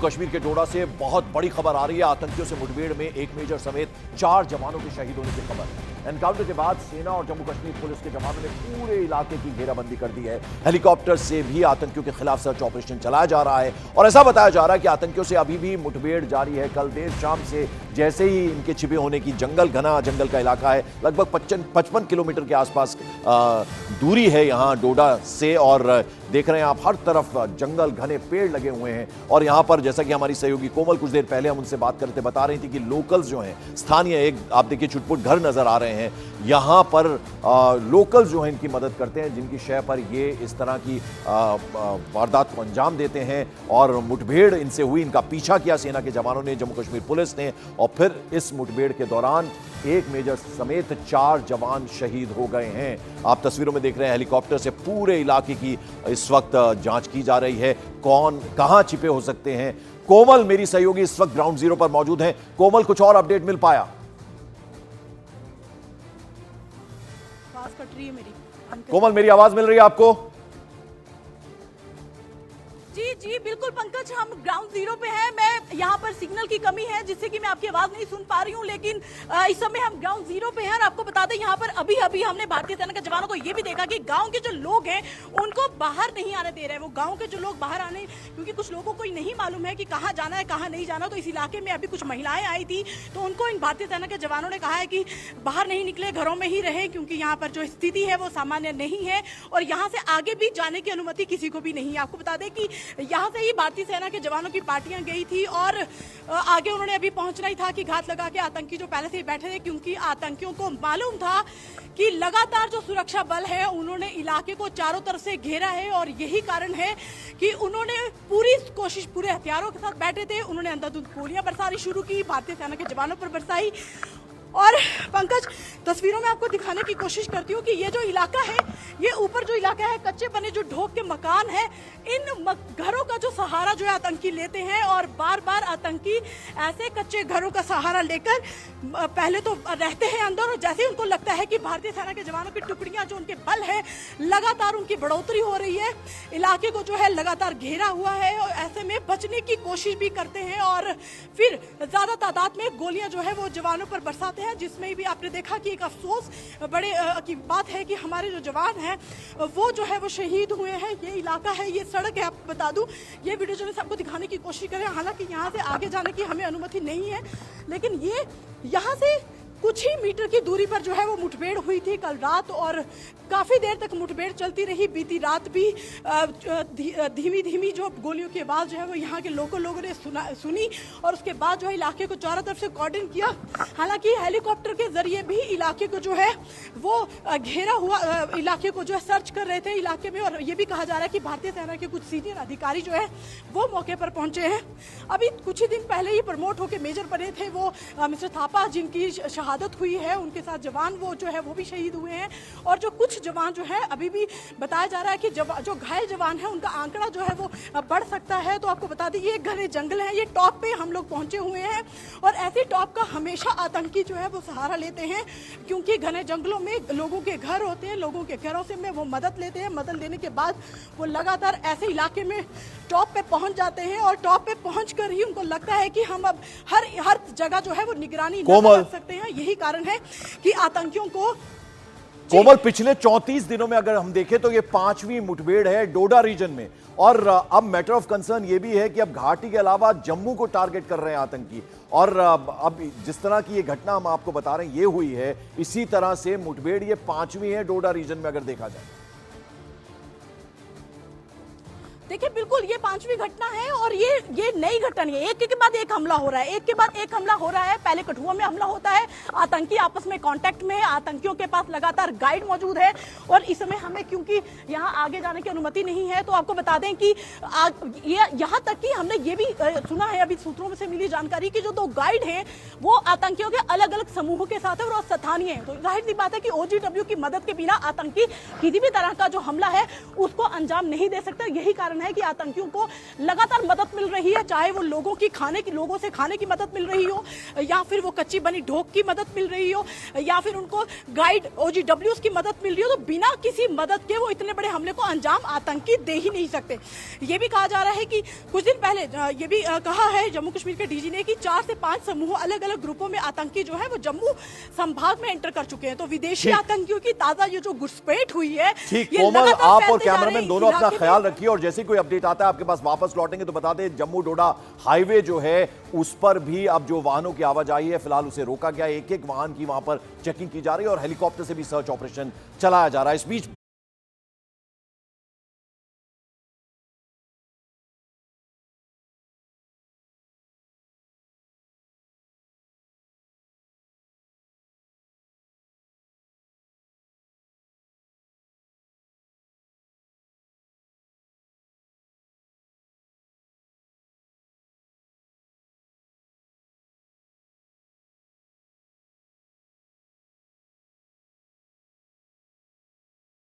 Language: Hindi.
कश्मीर के डोडा से बहुत बड़ी खबर आ रही है। आतंकियों से मुठभेड़ में एक मेजर समेत 4 जवानों के शहीद होने की खबर। एनकाउंटर के बाद सेना और जम्मू कश्मीर पुलिस के जवानों ने पूरे इलाके की घेराबंदी कर दी है। हेलीकॉप्टर से भी आतंकियों के खिलाफ सर्च ऑपरेशन चलाया जा रहा है और ऐसा बताया जा रहा है कि आतंकियों से अभी भी मुठभेड़ जारी है। कल देर शाम से जैसे ही इनके छिपे होने की घना जंगल का इलाका है, लगभग 55 किलोमीटर के आसपास दूरी है यहां डोडा से, और देख रहे हैं आप हर तरफ जंगल, घने पेड़ लगे हुए हैं। और यहां पर जैसा कि हमारी सहयोगी कोमल कुछ देर पहले हम उनसे बात करते बता रही थी कि लोकल्स जो हैं, स्थानीय, एक आप देखिए छुटपुट घर नजर आ रहे हैं, यहां पर लोकल्स जो हैं इनकी मदद करते हैं, जिनकी शय पर ये इस तरह की वारदात को अंजाम देते हैं। और मुठभेड़ इनसे हुई, इनका पीछा किया सेना के जवानों ने, जम्मू कश्मीर पुलिस ने, और फिर इस मुठभेड़ के दौरान एक मेजर समेत 4 जवान शहीद हो गए हैं। आप तस्वीरों में देख रहे हैं हेलीकॉप्टर से पूरे इलाके की इस वक्त जांच की जा रही है, कौन कहां छिपे हो सकते हैं। कोमल मेरी सहयोगी इस वक्त ग्राउंड जीरो पर मौजूद हैं। कोमल, कुछ और अपडेट मिल पाया? आवाज कट रही है मेरी। कोमल, मेरी आवाज मिल रही है आपको? जी जी बिल्कुल पंकज, हम ग्राउंड जीरो पे हैं। मैं यहाँ पर सिग्नल की कमी है जिससे कि मैं आपकी आवाज नहीं सुन पा रही हूँ, लेकिन इस समय हम ग्राउंड जीरो पे हैं। और आपको बता दें, यहाँ पर अभी अभी हमने भारतीय सेना के जवानों को ये भी देखा कि गांव के जो लोग हैं उनको बाहर नहीं आने दे रहे हैं। वो गांव के जो लोग बाहर आने, क्योंकि कुछ लोगों को नहीं मालूम है कि कहाँ जाना है कहाँ नहीं जाना। तो इस इलाके में अभी कुछ महिलाएं आई थी, तो उनको इन भारतीय सेना के जवानों ने कहा है कि बाहर नहीं निकले, घरों में ही रहे, क्योंकि यहाँ पर जो स्थिति है वो सामान्य नहीं है और यहाँ से आगे भी जाने की अनुमति किसी को भी नहीं है। आपको बता दें कि यहाँ से ही भारतीय सेना के जवानों की पार्टियां गई थी और आगे उन्होंने अभी पहुंचना ही था कि घात लगा के आतंकी जो पहले से ही बैठे थे, क्योंकि आतंकियों को मालूम था कि लगातार जो सुरक्षा बल है उन्होंने इलाके को चारों तरफ से घेरा है। और यही कारण है कि उन्होंने पूरी कोशिश, पूरे हथियारों के साथ बैठे थे, उन्होंने अंधाधुंध गोलियां बरसानी शुरू की, भारतीय सेना के जवानों पर बरसाई। और पंकज, तस्वीरों में आपको दिखाने की कोशिश करती हूँ कि ये जो इलाका है, ये ऊपर जो इलाका है, कच्चे बने जो ढोक के मकान है, इन घरों का जो सहारा जो है आतंकी लेते हैं। और बार बार आतंकी ऐसे कच्चे घरों का सहारा लेकर पहले तो रहते हैं अंदर, और जैसे ही उनको लगता है कि भारतीय सेना के जवानों की टुकड़ियां, जो उनके बल है, लगातार उनकी बढ़ोतरी हो रही है, इलाके को जो है लगातार घेरा हुआ है, और ऐसे में बचने की कोशिश भी करते हैं और फिर ज्यादा तादाद में गोलियां जो है वो जवानों पर बरसाते हैं। जिसमें भी आपने देखा कि एक अफसोस बड़े की बात है कि हमारे जो जवान हैं वो जो है वो शहीद हुए हैं। ये इलाका है, ये सड़क है, आपको बता दूं, ये वीडियो जो है सबको दिखाने की कोशिश करें। हालांकि यहाँ से आगे जाने की हमें अनुमति नहीं है, लेकिन ये यहाँ से कुछ ही मीटर की दूरी पर जो है वो मुठभेड़ हुई थी कल रात, और काफ़ी देर तक मुठभेड़ चलती रही। बीती रात भी धीमी धीमी जो गोलियों की आवाज़ जो है वो यहाँ के लोगों ने सुनी, और उसके बाद जो है इलाके को चारों तरफ से कॉर्डन किया। हालांकि हेलीकॉप्टर के जरिए भी इलाके को जो है वो घेरा हुआ, इलाके को जो है सर्च कर रहे थे इलाके में। और ये भी कहा जा रहा है कि भारतीय सेना के कुछ सीनियर अधिकारी जो है वो मौके पर पहुंचे हैं। अभी कुछ ही दिन पहले ही प्रमोट होकर मेजर बने थे वो मिस्टर थापा, जिनकी शहादत हुई है, उनके साथ जवान वो जो है वो भी शहीद हुए हैं। और जो कुछ जवान जो है, अभी भी बताया जा रहा है कि जो घायल जवान है उनका आंकड़ा जो है वो बढ़ सकता है। तो आपको बता दें, ये घने जंगल है, ये टॉप पे हम लोग पहुंचे हुए हैं, और ऐसे टॉप का हमेशा आतंकी जो है वो सहारा लेते हैं, क्योंकि घने जंगलों में लोगों के घर होते हैं, लोगों के घरों से में वो मदद लेते हैं। मदद लेने के बाद वो लगातार ऐसे इलाके में टॉप पे पहुंच जाते हैं, और टॉप पे पहुंच कर ही उनको लगता है कि हम अब हर जगह जो है वो निगरानी कर सकते हैं। यही कारण है कि आतंकियों को कोमल, पिछले 34 दिनों में अगर हम देखें तो ये 5वीं मुठभेड़ है डोडा रीजन में, और अब मैटर ऑफ कंसर्न ये भी है कि अब घाटी के अलावा जम्मू को टारगेट कर रहे हैं आतंकी। और अब जिस तरह की ये घटना हम आपको बता रहे हैं ये हुई है, इसी तरह से मुठभेड़ ये 5वीं है डोडा रीजन में अगर देखा जाए। देखिए बिल्कुल ये 5वीं घटना है, और ये नई घटना नहीं है। एक के बाद एक हमला हो रहा है, एक के बाद एक हमला हो रहा है। पहले कठुआ में हमला होता है, आतंकी आपस में कांटेक्ट में है, आतंकियों के पास लगातार गाइड मौजूद है, और इस समय हमें क्योंकि यहाँ आगे जाने की अनुमति नहीं है, तो आपको बता दें कि यहाँ तक कि हमने ये भी सुना है, अभी सूत्रों में से मिली जानकारी की जो 2 गाइड हैं वो आतंकियों के अलग अलग समूहों के साथ है और स्थानीय है। तो जाहिर सी बात है कि OGW की मदद के बिना आतंकी किसी भी तरह का जो हमला है उसको अंजाम नहीं दे सकता। यही कारण कहना है कि आतंकियों को लगातार मदद मिल रही है, चाहे वो लोगों से खाने की मदद मिल रही हो, या फिर वो कच्ची बनी ढोक की मदद मिल रही हो, या फिर उनको गाइड OGWs की मदद मिल रही हो, तो बिना किसी मदद के वो इतने बड़े हमले को अंजाम आतंकी दे ही नहीं सकते। ये भी कहा जा रहा है कि कुछ दिन पहले ये भी कहा है जम्मू कश्मीर के डीजी ने कि 4 से 5 समूह अलग अलग ग्रुपों में आतंकी जो है वो जम्मू संभाग में एंटर कर चुके हैं। तो विदेशी आतंकियों की ताजा ये जो घुसपैठ हुई है, ठीक, ये कोमल, लगातार आप और फैलते जा रहे कैमरामैन हैं दोनों इस अपना इलाके ख्याल में। रखिए और जैसे कोई अपडेट आता है आपके पास वापस लौटेंगे तो बता दें। जम्मू डोडा हाईवे जो है उस पर भी अब जो वाहनों की आवाजाही है फिलहाल उसे रोका गया, एक एक वाहन की वहां पर चेकिंग की जा रही है और हेलीकॉप्टर से भी सर्च ऑपरेशन चलाया जा रहा है। इस बीच